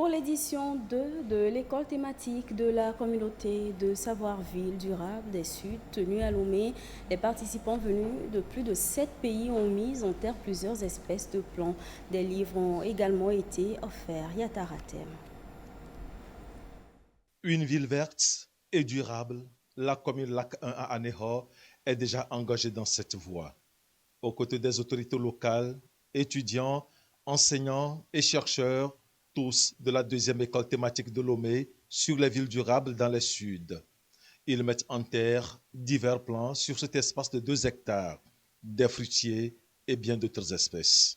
Pour l'édition 2 de l'école thématique de la communauté de savoir-ville durable des Suds tenue à Lomé, les participants venus de plus de 7 pays ont mis en terre plusieurs espèces de plants. Des livres ont également été offerts. Yataratem. Une ville verte et durable, la commune Lac 1 à Anéhor est déjà engagée dans cette voie. Aux côtés des autorités locales, étudiants, enseignants et chercheurs, tous de la deuxième école thématique de Lomé sur les villes durables dans les Suds. Ils mettent en terre divers plans sur cet espace de 2 hectares, des fruitiers et bien d'autres espèces.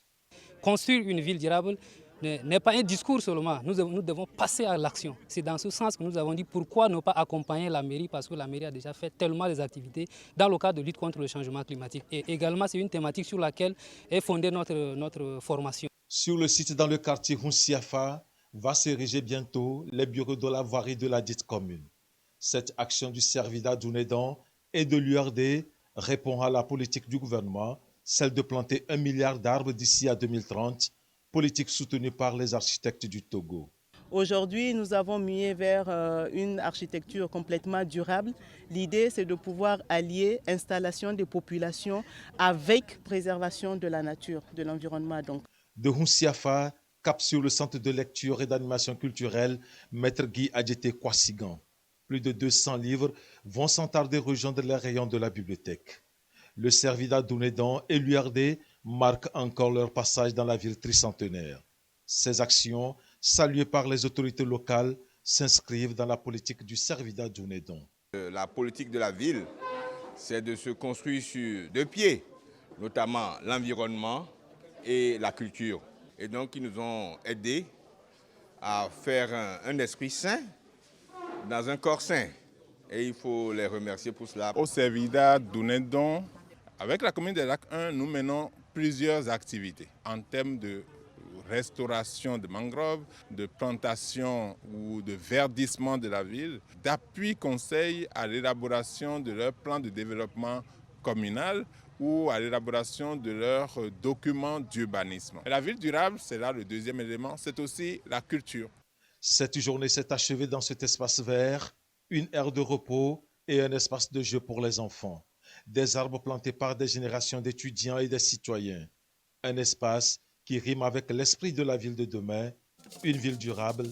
Construire une ville durable n'est pas un discours seulement, nous devons passer à l'action. C'est dans ce sens que nous avons dit pourquoi ne pas accompagner la mairie, parce que la mairie a déjà fait tellement des activités dans le cadre de lutte contre le changement climatique. Et également, c'est une thématique sur laquelle est fondée notre formation. Sur le site dans le quartier Hunsiafa, va s'ériger bientôt les bureaux de la voirie de la dite commune. Cette action du Servida d'Ounedan et de l'URD répond à la politique du gouvernement, celle de planter 1 milliard d'arbres d'ici à 2030, politique soutenue par les architectes du Togo. Aujourd'hui, nous avons mué vers une architecture complètement durable. L'idée, c'est de pouvoir allier installation des populations avec préservation de la nature, de l'environnement. De Hunsiafa, cap sur le centre de lecture et d'animation culturelle, Maître Guy Adjete Kwasigan. Plus de 200 livres vont sans tarder rejoindre les rayons de la bibliothèque. Le Servida d'Ounedan et l'URD marquent encore leur passage dans la ville tricentenaire. Ces actions, saluées par les autorités locales, s'inscrivent dans la politique du Servida d'Ounedan. La politique de la ville, c'est de se construire sur 2 pieds, notamment l'environnement et la culture. Et donc, ils nous ont aidés à faire un esprit sain dans un corps sain. Et il faut les remercier pour cela. Au Servida d'Ounedan, avec la commune de Lac 1, nous menons plusieurs activités en termes de restauration de mangroves, de plantation ou de verdissement de la ville, d'appui conseil à l'élaboration de leur plan de développement communal ou à l'élaboration de leurs documents d'urbanisme. La ville durable, c'est là le deuxième élément, c'est aussi la culture. Cette journée s'est achevée dans cet espace vert, une aire de repos et un espace de jeu pour les enfants. Des arbres plantés par des générations d'étudiants et des citoyens. Un espace qui rime avec l'esprit de la ville de demain, une ville durable,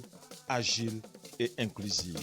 agile et inclusive.